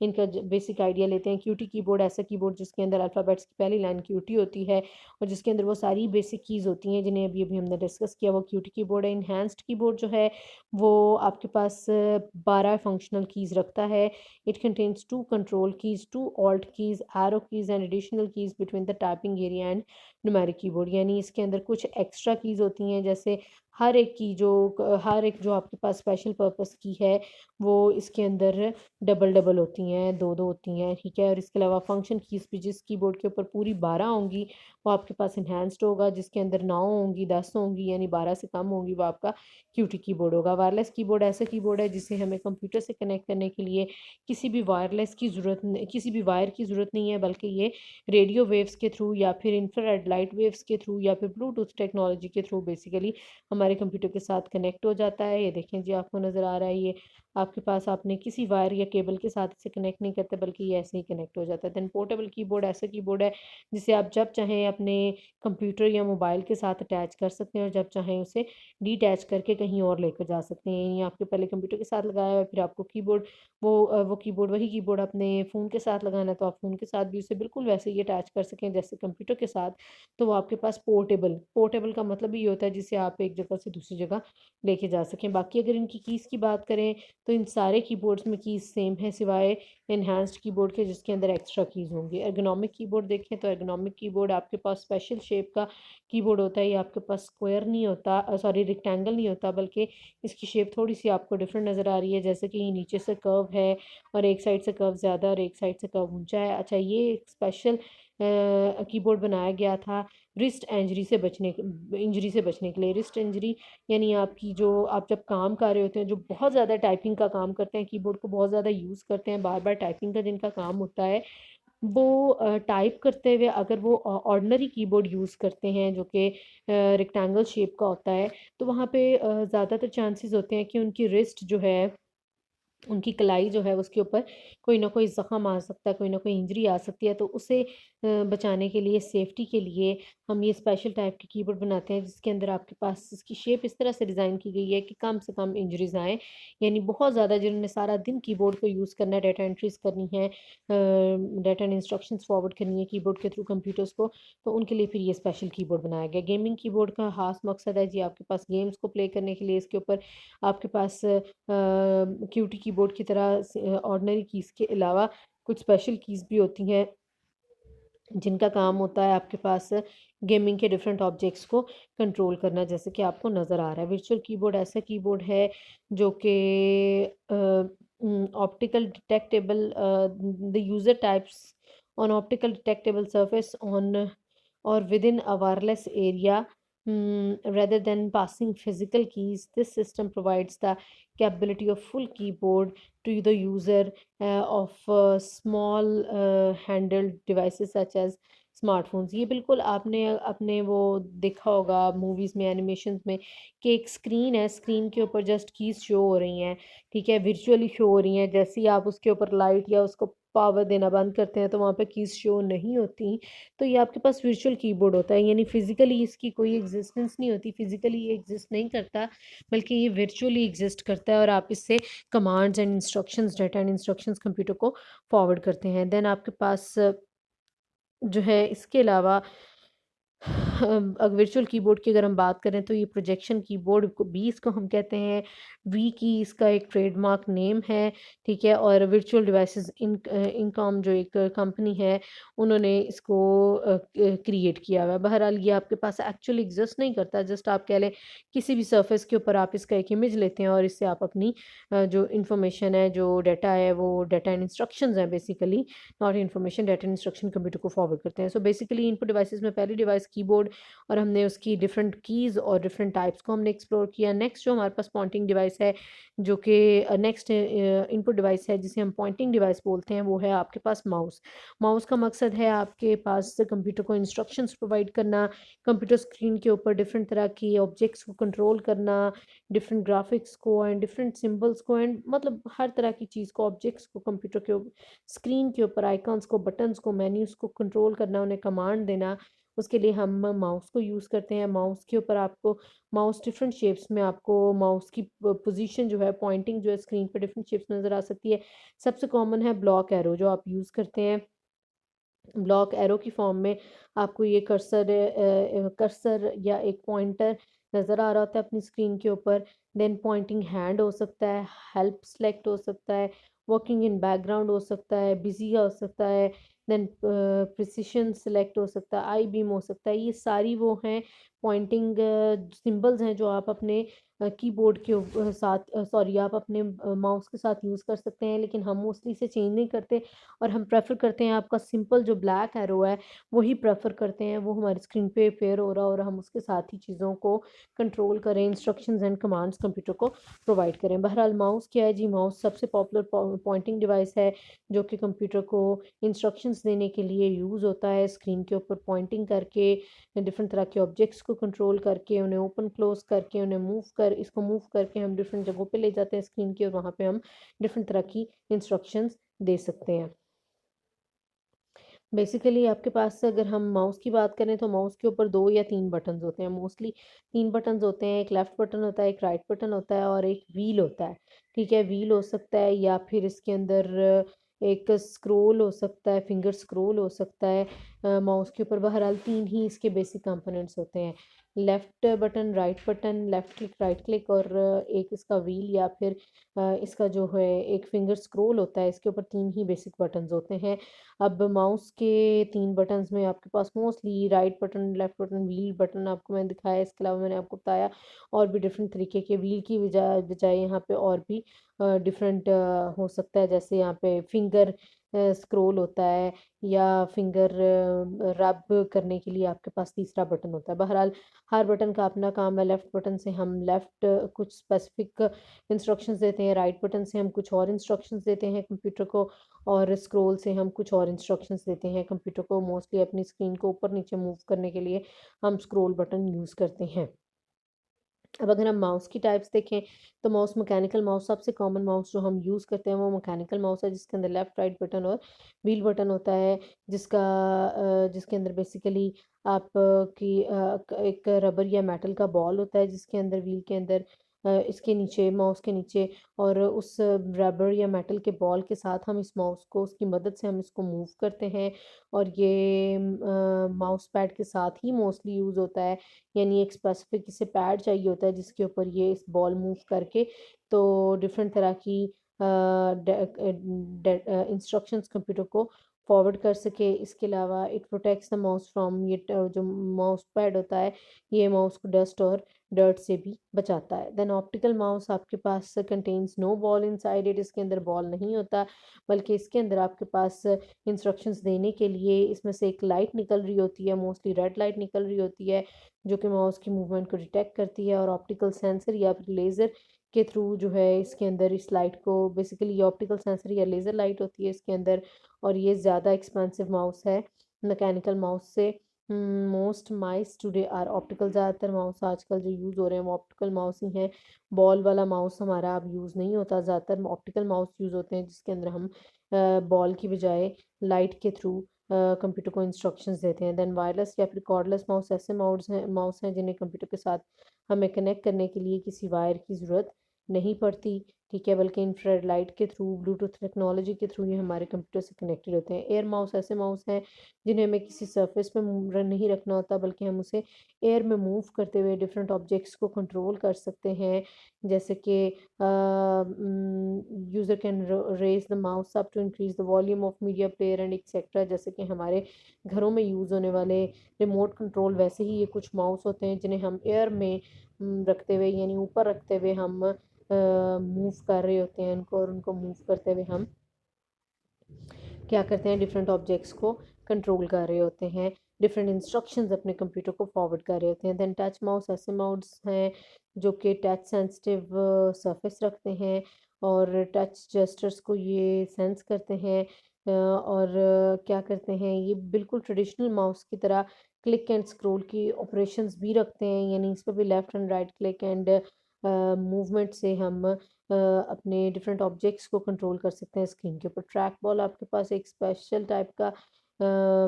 इनका बेसिक आइडिया लेते हैं। क्यूटी कीबोर्ड ऐसा कीबोर्ड जिसके अंदर अल्फ़ाबेट्स की पहली लाइन क्यूटी होती है और जिसके अंदर वो सारी बेसिक कीज़ होती हैं जिन्हें अभी अभी हमने डिस्कस किया, वो क्यूटी कीबोर्ड है। इन्हांस्ड कीबोर्ड जो है वो आपके पास 12 फंक्शनल कीज़ रखता है। It contains 2 control keys, 2 alt keys, arrow keys and additional keys between the typing area and numeric keyboard. यानी इसके अंदर कुछ एक्स्ट्रा कीज़ होती हैं, जैसे हर एक जो आपके पास स्पेशल पर्पस की है वो इसके अंदर डबल डबल होती हैं, दो दो होती हैं, ठीक है। और इसके अलावा फंक्शन कीज़ भी जिस कीबोर्ड के ऊपर पूरी 12 होंगी वो आपके पास इन्हांस्ड होगा, जिसके अंदर 9 होंगी, 10 होंगी यानी 12 से कम होंगी वो आपका क्यूटी कीबोर्ड होगा। वायरलेस कीबोर्ड ऐसा कीबोर्ड है जिसे हमें कंप्यूटर से कनेक्ट करने के लिए किसी भी वायर की ज़रूरत नहीं है, बल्कि ये रेडियो वेव्स के थ्रू या फिर इंफ्रारेड लाइट वेव्स के थ्रू या फिर ब्लूटूथ टेक्नोलॉजी के थ्रू बेसिकली हमारे कंप्यूटर के साथ कनेक्ट हो जाता है। ये देखें जी, आपको नज़र आ रहा है, ये आपके पास आपने किसी वायर या केबल के साथ इसे कनेक्ट नहीं करते बल्कि ये ऐसे ही कनेक्ट हो जाता है। देन पोर्टेबल कीबोर्ड ऐसा कीबोर्ड है जिसे आप जब चाहें अपने कंप्यूटर या मोबाइल के साथ अटैच कर सकते हैं और जब चाहें उसे डीटैच करके कहीं और लेकर जा सकते हैं। यानी आपके पहले कंप्यूटर के साथ लगाया हुआ है, फिर आपको कीबोर्ड वही कीबोर्ड अपने फ़ोन के साथ लगाना है तो आप फ़ोन के साथ भी उसे बिल्कुल वैसे ही अटैच कर सकें जैसे कंप्यूटर के साथ। तो वो आपके पास पोर्टेबल का मतलब ये होता है जिसे आप एक जगह से दूसरी जगह लेके जा सकें। बाकी अगर इनकी कीज़ की बात करें तो इन सारे कीबोर्ड्स में कीज़ सेम है सिवाय एनहांस्ड कीबोर्ड के जिसके अंदर एक्स्ट्रा कीज़ होंगी। एर्गोनॉमिक कीबोर्ड देखें तो एर्गोनॉमिक कीबोर्ड आपके पास स्पेशल शेप का कीबोर्ड होता है। ये आपके पास स्क्वायर नहीं होता, सॉरी रेक्टेंगल नहीं होता, बल्कि इसकी शेप थोड़ी सी आपको डिफरेंट नज़र आ रही है, जैसे कि नीचे से कर्व है और एक साइड से कर्व ज़्यादा और एक साइड से कर्व ऊंचा है। अच्छा, ये एक स्पेशल कीबोर्ड बनाया गया था रिस्ट इंजरी से बचने के लिए। रिस्ट इंजरी यानी आपकी जो आप जब काम कर रहे होते हैं, जो बहुत ज़्यादा टाइपिंग का काम करते हैं, कीबोर्ड को बहुत ज़्यादा यूज़ करते हैं, बार बार टाइपिंग का जिनका काम होता है, वो टाइप करते हुए अगर वो ऑर्डिनरी कीबोर्ड यूज़ करते हैं जो कि रेक्टेंगल शेप का होता है, तो वहाँ पे ज़्यादातर चांसेस होते हैं कि उनकी रिस्ट जो है, उनकी कलाई जो है उसके ऊपर कोई ना कोई ज़ख़म आ सकता है, कोई ना कोई इंजरी आ सकती है। तो उसे बचाने के लिए, सेफ्टी के लिए हम ये स्पेशल टाइप की कीबोर्ड बनाते हैं जिसके अंदर आपके पास इसकी शेप इस तरह से डिज़ाइन की गई है कि कम से कम इंजरीज़ आएँ। यानी बहुत ज़्यादा जिन्होंने सारा दिन कीबोर्ड को यूज़ करना है, डाटा एंट्रीज़ करनी है, डाटा एंड इंस्ट्रक्शंस फॉरवर्ड करनी है कीबोर्ड के थ्रू कंप्यूटर्स को, तो उनके लिए फिर ये स्पेशल कीबोर्ड बनाया गया। गेमिंग कीबोर्ड का ख़ास मकसद है जी आपके पास गेम्स को प्ले करने के लिए इसके ऊपर आपके पास क्यूटी कीबोर्ड की तरह ऑर्डिनरी कीज़ के अलावा कुछ स्पेशल कीज़ भी होती हैं जिनका काम होता है आपके पास गेमिंग के डिफरेंट ऑब्जेक्ट्स को कंट्रोल करना, जैसे कि आपको नज़र आ रहा है। वर्चुअल कीबोर्ड ऐसा कीबोर्ड है जो कि optical detectable, the user types on optical detectable surface on or within a wireless area, rather than passing physical keys. This system provides the capability of full keyboard to the user of small handled devices such as smartphones. ये बिल्कुल आपने अपने वो देखा होगा movies में, animation में, कि एक स्क्रीन है, स्क्रीन के ऊपर जस्ट कीज़ शो हो रही हैं, ठीक है, वर्चुअली शो हो रही हैं। जैसे ही आप उसके ऊपर लाइट या उसको पावर देना बंद करते हैं तो वहाँ पे कीज़ शो नहीं होती। तो ये आपके पास वर्चुअल कीबोर्ड होता है, यानी फिजिकली इसकी कोई एग्जिस्टेंस नहीं होती, फिजिकली ये एग्जिस्ट नहीं करता, बल्कि ये वर्चुअली एग्जिस्ट करता है और आप इससे commands and instructions, data and instructions computer को फॉरवर्ड करते हैं। देन आपके पास जो है इसके अलावा अगर वर्चुअल कीबोर्ड की अगर हम बात करें तो ये प्रोजेक्शन कीबोर्ड को भी इसको हम कहते हैं। वी की इसका एक ट्रेडमार्क नेम है, ठीक है। और वर्चुअल डिवाइसेस इनकॉम जो एक कंपनी है, उन्होंने इसको क्रिएट किया हुआ है। बहरहाल ये आपके पास एक्चुअली एग्जिस्ट नहीं करता, जस्ट आप कह लें किसी भी सरफेस के ऊपर आप इसका एक इमेज लेते हैं और इससे आप अपनी जो इंफॉर्मेशन है, जो डाटा है, वो डाटा एंड इंस्ट्रक्शंस हैं basically, not information, data and instruction computer को फॉरवर्ड करते हैं। सो बेसिकली इनपुट डिवाइसेस में पहली डिवाइस कीबोर्ड, और हमने उसकी डिफरेंट कीज़ और डिफरेंट टाइप्स को हमने एक्सप्लोर किया। नेक्स्ट जो हमारे पास पॉइंटिंग डिवाइस है, जो कि नेक्स्ट इनपुट डिवाइस है जिसे हम पॉइंटिंग डिवाइस बोलते हैं, वो है आपके पास माउस। माउस का मकसद है आपके पास कंप्यूटर को इंस्ट्रक्शंस प्रोवाइड करना, कंप्यूटर स्क्रीन के ऊपर डिफरेंट तरह की ऑब्जेक्ट्स को कंट्रोल करना, डिफरेंट ग्राफिक्स को एंड डिफरेंट सिंबल्स को, एंड मतलब हर तरह की चीज़ को, ऑब्जेक्ट्स को कंप्यूटर के स्क्रीन के ऊपर, आइकॉन्स को, बटन्स को, मेन्यूज़ को कंट्रोल करना, उन्हें कमांड देना। उसके लिए हम माउस को यूज़ करते हैं। माउस के ऊपर आपको माउस डिफरेंट शेप्स में, आपको माउस की पोजीशन जो है, पॉइंटिंग जो है स्क्रीन पर डिफरेंट शेप्स नज़र आ सकती है। सबसे कॉमन है ब्लॉक एरो जो आप यूज़ करते हैं। ब्लॉक एरो की फॉर्म में आपको ये कर्सर या एक पॉइंटर नज़र आ रहा होता है अपनी स्क्रीन के ऊपर। देन पॉइंटिंग हैंड हो सकता है, हेल्प सेलेक्ट हो सकता है, वर्किंग इन बैकग्राउंड हो सकता है, बिजी हो सकता है, देन प्रिसिशन सेलेक्ट हो सकता है, आई बीम हो सकता है। ये सारी वो हैं पॉइंटिंग सिंबल्स हैं जो आप अपने कीबोर्ड के साथ, सॉरी, आप अपने माउस के साथ यूज़ कर सकते हैं, लेकिन हम मोस्टली इसे चेंज नहीं करते और हम प्रेफर करते हैं आपका सिंपल जो ब्लैक एरो है वही प्रेफर करते हैं, वो हमारी स्क्रीन पे फेयर हो रहा और हम उसके साथ ही चीज़ों को कंट्रोल करें, इंस्ट्रक्शंस एंड कमांड्स कंप्यूटर को प्रोवाइड करें। बहरहाल माउस क्या है जी, माउस सबसे पॉपुलर पॉइंटिंग डिवाइस है जो कि कंप्यूटर को इंस्ट्रक्शंस देने के लिए यूज़ होता है, स्क्रीन के ऊपर पॉइंटिंग करके, डिफरेंट तरह के ऑब्जेक्ट्स को कंट्रोल करके, उन्हें ओपन क्लोज करके, उन्हें इसको मूव करके हम डिफरेंट जगहों पे ले जाते हैं स्क्रीन की, और वहाँ पे हम डिफरेंट तरह की इंस्ट्रक्शंस दे सकते हैं। बेसिकली आपके पास अगर हम माउस की बात करें तो माउस के ऊपर 2 या 3 बटन्स होते हैं, मोस्टली 3 बटन्स होते हैं। एक लेफ्ट बटन होता है, एक राइट बटन होता है और एक व्हील होता है, ठीक है। व्हील हो सकता है या फिर इसके अंदर एक स्क्रोल हो सकता है, फिंगर स्क्रोल हो सकता है माउस के ऊपर। बहरहाल 3 ही इसके बेसिक कंपोनेंट्स होते हैं। Left button, right button, left click, right click और एक इसका व्हील या फिर इसका जो है एक फिंगर स्क्रॉल होता है, इसके ऊपर 3 ही बेसिक बटन्स होते हैं। अब माउस के 3 बटन्स में आपके पास mostly right button, left button, wheel button आपको मैंने दिखाया, इसके अलावा मैंने आपको बताया और भी डिफ़रेंट तरीके के व्हील की बजाय यहाँ पे और भी डिफ़रेंट हो सकता है, जैसे यहाँ पे फिंगर स्क्रॉल होता है या फिंगर रब करने के लिए आपके पास तीसरा बटन होता है। बहरहाल हर बटन का अपना काम है। लेफ़्ट बटन से हम लेफ़्ट कुछ स्पेसिफ़िक इंस्ट्रक्शंस देते हैं, राइट बटन से हम कुछ और इंस्ट्रक्शंस देते हैं कंप्यूटर को और स्क्रॉल से हम कुछ और इंस्ट्रक्शंस देते हैं कंप्यूटर को। मोस्टली अपनी स्क्रीन को ऊपर-नीचे मूव करने के लिए हम स्क्रॉल बटन यूज़ करते हैं। अब अगर हम माउस की टाइप्स देखें तो माउस मैकेनिकल माउस सबसे कॉमन माउस जो हम यूज़ करते हैं वो मैकेनिकल माउस है, जिसके अंदर लेफ़्ट राइट बटन और व्हील बटन होता है, जिसके अंदर बेसिकली आप की एक रबर या मेटल का बॉल होता है, जिसके अंदर व्हील के अंदर इसके नीचे माउस के नीचे और उस रबर या मेटल के बॉल के साथ हम इस माउस को उसकी मदद से हम इसको मूव करते हैं और ये माउस पैड के साथ ही मोस्टली यूज़ होता है। यानी एक स्पेसिफिक इसे पैड चाहिए होता है जिसके ऊपर ये इस बॉल मूव करके तो डिफरेंट तरह की इंस्ट्रक्शंस कंप्यूटर को फॉरवर्ड कर सके। इसके अलावा it protects the mouse from जो माउस पैड होता है ये माउस को डस्ट और डर्ट से भी बचाता है। देन ऑप्टिकल माउस आपके पास contains no ball inside it, इसके अंदर बॉल नहीं होता बल्कि इसके अंदर आपके पास इंस्ट्रक्शंस देने के लिए इसमें से एक लाइट निकल रही होती है, मोस्टली रेड लाइट निकल रही होती है जो कि माउस की मूवमेंट को डिटेक्ट करती है और ऑप्टिकल सेंसर या फिर लेज़र के थ्रू जो है इसके अंदर इस लाइट को बेसिकली ये ऑप्टिकल सेंसर या लेज़र लाइट होती है इसके अंदर और ये ज़्यादा एक्सपेंसिव माउस है मैकेनिकल माउस से। Most mice today are optical, ज़्यादातर माउस आजकल जो यूज़ हो रहे हैं वो ऑप्टिकल माउस ही हैं। बॉल वाला माउस हमारा अब यूज़ नहीं होता, ज़्यादातर ऑप्टिकल माउस यूज़ होते हैं जिसके अंदर हम बॉल की बजाय लाइट के थ्रू कंप्यूटर को इंस्ट्रक्शंस देते हैं। देन वायरलेस या फिर कॉर्डलेस माउस ऐसे माउस हैं जिन्हें कंप्यूटर के साथ हमें कनेक्ट करने के लिए किसी वायर की ज़रूरत नहीं पड़ती, ठीक है, बल्कि इंफ्रारेड लाइट के थ्रू ब्लूटूथ टेक्नोलॉजी के थ्रू ये हमारे कंप्यूटर से कनेक्टेड होते हैं। एयर माउस ऐसे माउस हैं जिन्हें हमें किसी सरफेस पे नहीं रखना होता बल्कि हम उसे एयर में मूव करते हुए डिफरेंट ऑब्जेक्ट्स को कंट्रोल कर सकते हैं, जैसे कि user can raise the mouse up to increase the volume of media player and etcetera. जैसे कि हमारे घरों में यूज़ होने वाले रिमोट कंट्रोल वैसे ही ये कुछ माउस होते हैं जिन्हें हम एयर में रखते हुए यानी ऊपर रखते हुए हम मूव कर रहे होते हैं उनको और उनको मूव करते हुए हम क्या करते हैं डिफरेंट ऑब्जेक्ट्स को कंट्रोल कर रहे होते हैं, डिफरेंट इंस्ट्रक्शंस अपने कंप्यूटर को फॉरवर्ड कर रहे होते हैं। देन टच माउस ऐसे माउस हैं जो कि टच सेंसिटिव सरफेस रखते हैं और टच जेस्चर्स को ये सेंस करते हैं और क्या करते हैं ये बिल्कुल ट्रेडिशनल माउस की तरह क्लिक एंड स्क्रॉल की ऑपरेशंस भी रखते हैं, यानी इस पर भी left and right click and movement से हम अपने डिफरेंट ऑब्जेक्ट्स को कंट्रोल कर सकते हैं स्क्रीन के ऊपर। ट्रैक बॉल आपके पास एक स्पेशल टाइप का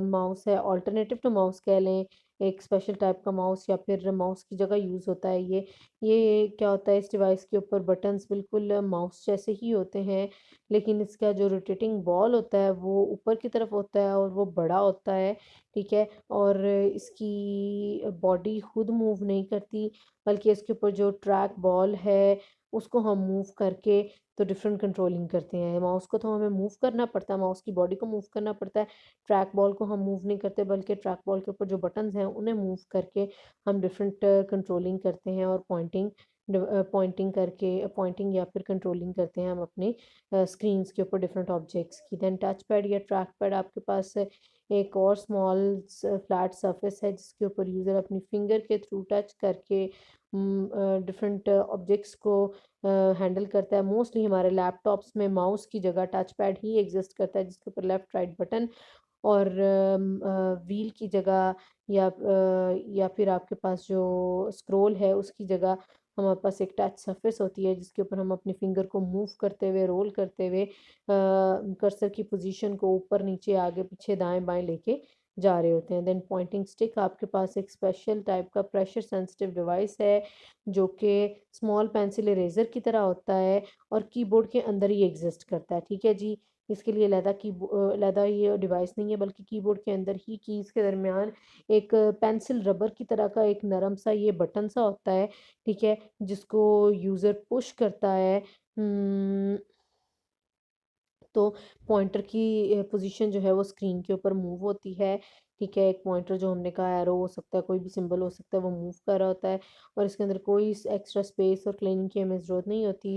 माउस है, ऑल्टरनेटिव टू माउस कह लें, एक स्पेशल टाइप का माउस या फिर माउस की जगह यूज़ होता है ये क्या होता है इस डिवाइस के ऊपर बटन्स बिल्कुल माउस जैसे ही होते हैं, लेकिन इसका जो रोटेटिंग बॉल होता है वो ऊपर की तरफ होता है और वो बड़ा होता है, ठीक है, और इसकी बॉडी खुद मूव नहीं करती बल्कि इसके ऊपर जो ट्रैक बॉल है उसको हम मूव करके तो डिफरेंट कंट्रोलिंग करते हैं। माउस को तो हमें मूव करना पड़ता है, माउस की बॉडी को मूव करना पड़ता है, ट्रैक बॉल को हम मूव नहीं करते बल्कि ट्रैक बॉल के ऊपर जो बटन्स हैं उन्हें मूव करके हम डिफरेंट कंट्रोलिंग करते हैं और पॉइंटिंग या फिर कंट्रोलिंग करते हैं हम अपने स्क्रीन्स के ऊपर डिफरेंट ऑब्जेक्ट्स की। देन टच पैड या ट्रैक पैड आपके पास एक और स्मॉल फ्लैट सरफेस है जिसके ऊपर यूज़र अपनी फिंगर के थ्रू टच करके डिफरेंट ऑब्जेक्ट्स को हैंडल करता है। मोस्टली हमारे लैपटॉप्स में माउस की जगह टच पैड ही एग्जिस्ट करता है जिसके ऊपर लेफ़्ट राइट बटन और व्हील की जगह या फिर आपके पास जो स्क्रॉल है उसकी जगह हमारे पास एक टच सरफेस होती है जिसके ऊपर हम अपनी फिंगर को मूव करते हुए रोल करते हुए कर्सर की पोजीशन को ऊपर नीचे आगे पीछे दाएं बाएं लेके जा रहे होते हैं। देन पॉइंटिंग स्टिक आपके पास एक स्पेशल टाइप का प्रेशर सेंसिटिव डिवाइस है जो कि स्मॉल पेंसिल इरेजर की तरह होता है और कीबोर्ड के अंदर ही एग्जिस्ट करता है। ठीक है जी, इसके लिए लैदा ये डिवाइस नहीं है, बल्कि कीबोर्ड के अंदर ही कीज़ के दरमियान एक पेंसिल रबर की तरह का एक नरम सा ये बटन सा होता है। ठीक है, जिसको यूज़र पुश करता है तो पॉइंटर की पोजीशन जो है वो स्क्रीन के ऊपर मूव होती है। ठीक है, एक पॉइंटर जो हमने कहा एरो हो सकता है, कोई भी सिंबल हो सकता है, वो मूव कर रहा होता है और इसके अंदर कोई एक्स्ट्रा स्पेस और क्लीनिंग की हमें ज़रूरत नहीं होती।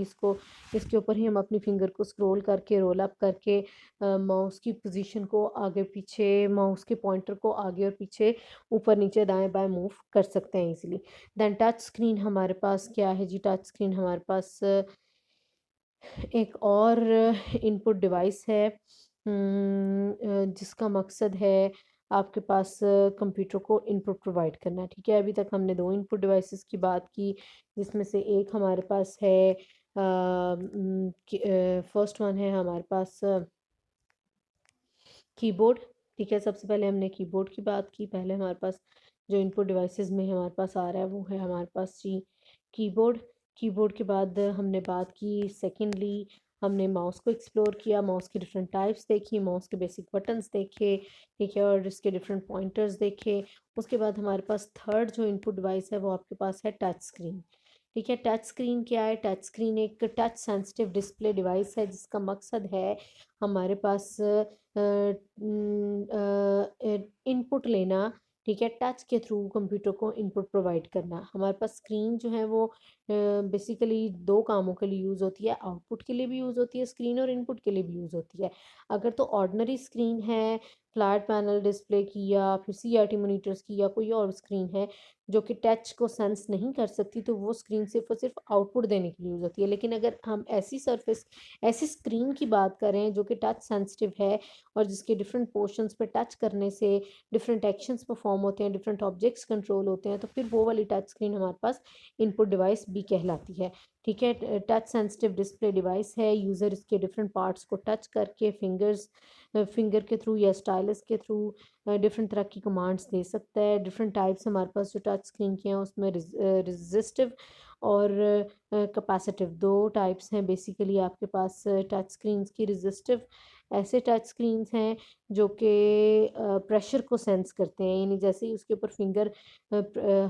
इसके ऊपर ही हम अपनी फिंगर को स्क्रॉल करके रोल अप करके माउस की पोजीशन को आगे पीछे, माउस के पॉइंटर को आगे और पीछे, ऊपर नीचे दाएं बाएं मूव कर सकते हैं इजीली। देन टच स्क्रीन हमारे पास क्या है जी, टच स्क्रीन हमारे पास एक और इनपुट डिवाइस है जिसका मकसद है आपके पास कंप्यूटर को इनपुट प्रोवाइड करना। ठीक है, अभी तक हमने दो इनपुट डिवाइसेस की बात की, जिसमें से एक हमारे पास है फर्स्ट वन है हमारे पास कीबोर्ड। ठीक है, सबसे पहले हमने कीबोर्ड की बात की। पहले हमारे पास जो इनपुट डिवाइसेस में हमारे पास आ रहा है वो है हमारे पास जी कीबोर्ड। कीबोर्ड के बाद हमने बात की सेकेंडली, हमने माउस को एक्सप्लोर किया, माउस की डिफरेंट टाइप्स देखी, माउस के बेसिक बटन्स देखे। ठीक है, और इसके डिफरेंट पॉइंटर्स देखे। उसके बाद हमारे पास थर्ड जो इनपुट डिवाइस है वो आपके पास है टच स्क्रीन। ठीक है, टच स्क्रीन क्या है? टच स्क्रीन एक टच सेंसिटिव डिस्प्ले डिवाइस है जिसका मकसद है हमारे पास इनपुट लेना। ठीक है, टच के थ्रू कंप्यूटर को इनपुट प्रोवाइड करना। हमारे पास स्क्रीन जो है वो बेसिकली दो कामों के लिए यूज़ होती है, आउटपुट के लिए भी यूज़ होती है स्क्रीन और इनपुट के लिए भी यूज़ होती है। अगर तो ऑर्डिनरी स्क्रीन है, फ्लैट पैनल डिस्प्ले की या फिर सीआरटी मॉनिटर्स की या कोई और स्क्रीन है जो कि टच को सेंस नहीं कर सकती, तो वो स्क्रीन सिर्फ और सिर्फ आउटपुट देने के लिए यूज़ होती है। लेकिन अगर हम ऐसी स्क्रीन की बात करें जो कि टच सेंसिटिव है और जिसके डिफरेंट पोर्शंस पे टच करने से डिफरेंट एक्शंस परफॉर्म होते हैं, डिफरेंट ऑब्जेक्ट्स कंट्रोल होते हैं, तो फिर वो वाली टच स्क्रीन हमारे पास इनपुट डिवाइस भी कहलाती है। ठीक है, टच सेंसिटिव डिस्प्ले डिवाइस है, यूज़र इसके डिफरेंट पार्ट्स को टच करके फिंगर के थ्रू या स्टाइलस के थ्रू डिफरेंट तरह की कमांड्स दे सकता है। डिफरेंट टाइप्स हमारे पास जो टच स्क्रीन के हैं उसमें रेजिस्टिव और कैपेसिटिव दो टाइप्स हैं बेसिकली आपके पास टच स्क्रीन्स की। रेजिस्टिव ऐसे टच स्क्रीन्स हैं जो कि प्रेशर को सेंस करते हैं, यानी जैसे ही उसके ऊपर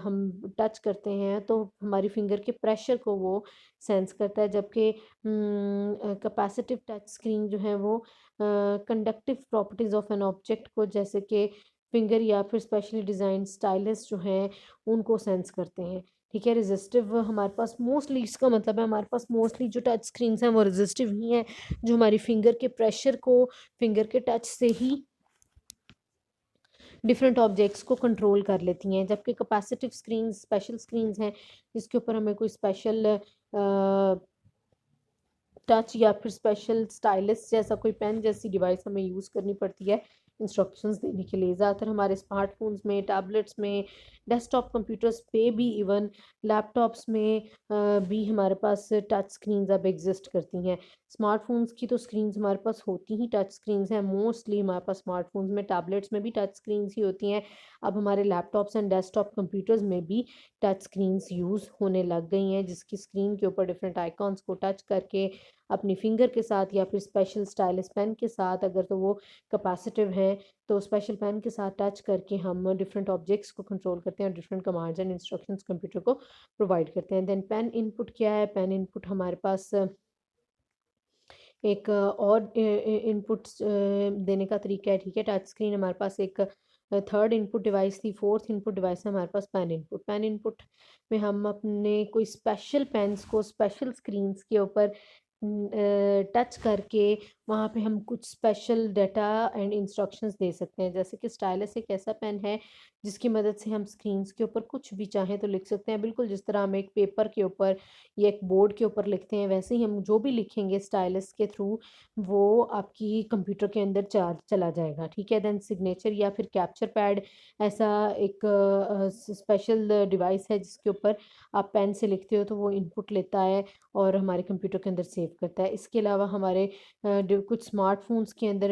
हम टच करते हैं तो हमारी फिंगर के प्रेशर को वो सेंस करता है। जबकि कैपेसिटिव टच स्क्रीन जो है वो conductive properties of an object को, जैसे कि फिंगर या फिर स्पेशली डिज़ाइन स्टाइलस जो हैं, उनको सेंस करते हैं। ठीक है, रेजिस्टिव हमारे पास मोस्टली, इसका मतलब है हमारे पास मोस्टली जो टच स्क्रीन हैं वो रेजिस्टिव ही हैं, जो हमारी फिंगर के प्रेशर को फिंगर के टच से ही डिफरेंट ऑब्जेक्ट्स को कंट्रोल कर लेती हैं। जबकि कैपेसिटिव स्क्रीन स्पेशल स्क्रीन्स हैं जिसके ऊपर हमें कोई स्पेशल टच या फिर स्पेशल स्टाइलस जैसा कोई पेन जैसी डिवाइस हमें यूज़ करनी पड़ती है इंस्ट्रक्शंस देने के लिए। ज़्यादातर हमारे स्मार्टफोन्स में, टैबलेट्स में, डेस्कटॉप कंप्यूटर्स पे भी, इवन लैपटॉप्स में भी हमारे पास टच स्क्रीन्स अब एग्जिस्ट करती हैं। स्मार्टफोन्स की तो स्क्रीन्स हमारे पास होती ही टच स्क्रीन्स हैं, मोस्टली हमारे पास स्मार्टफोन्स में, टैबलेट्स में भी टच स्क्रीन्स ही होती हैं। अब हमारे लैपटॉप्स एंड डेस्कटॉप कंप्यूटर्स में भी टच स्क्रीन्स यूज़ होने लग गई हैं, जिसकी स्क्रीन के ऊपर डिफरेंट आइकॉन्स को टच करके अपनी फिंगर के साथ या फिर स्पेशल स्टाइलस पेन के साथ, अगर तो वो कैपेसिटिव हैं तो स्पेशल पेन के साथ टच करके हम डिफरेंट ऑब्जेक्ट्स को कंट्रोल करते हैं और different commands and instructions computer को प्रोवाइड करते हैं। देन पेन इनपुट क्या है? पेन इनपुट हमारे पास एक और इनपुट्स देने का तरीका है। ठीक है, टच स्क्रीन हमारे पास एक थर्ड इनपुट डिवाइस थी। फोर्थ इनपुट डिवाइस है हमारे पास पेन इनपुट। पेन इनपुट में हम अपने कोई स्पेशल पेन्स को स्पेशल स्क्रीन्स के ऊपर टच करके वहाँ पे हम कुछ स्पेशल डाटा एंड इंस्ट्रक्शंस दे सकते हैं। जैसे कि स्टाइलस एक ऐसा पेन है जिसकी मदद से हम स्क्रीन्स के ऊपर कुछ भी चाहें तो लिख सकते हैं, बिल्कुल जिस तरह हम एक पेपर के ऊपर या एक बोर्ड के ऊपर लिखते हैं, वैसे ही हम जो भी लिखेंगे स्टाइलस के थ्रू वो आपकी कंप्यूटर के अंदर चला जाएगा। ठीक है, देन सिग्नेचर या फिर कैप्चर पैड ऐसा एक स्पेशल डिवाइस है जिसके ऊपर आप पेन से लिखते हो तो वो इनपुट लेता है और हमारे कंप्यूटर के अंदर सेव करता है। इसके अलावा हमारे कुछ स्मार्टफोन्स के अंदर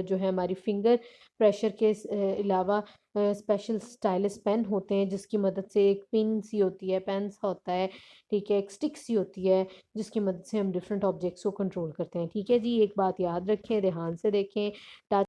जो है हमारी फिंगर प्रेशर के अलावा स्पेशल स्टाइलस पेन होते हैं, जिसकी मदद से एक पिन सी होती है, पेन सा होता है, ठीक है, एक स्टिक सी होती है, जिसकी मदद से हम डिफरेंट ऑब्जेक्ट्स को कंट्रोल करते हैं। ठीक है जी, एक बात याद रखें, ध्यान से देखें, टच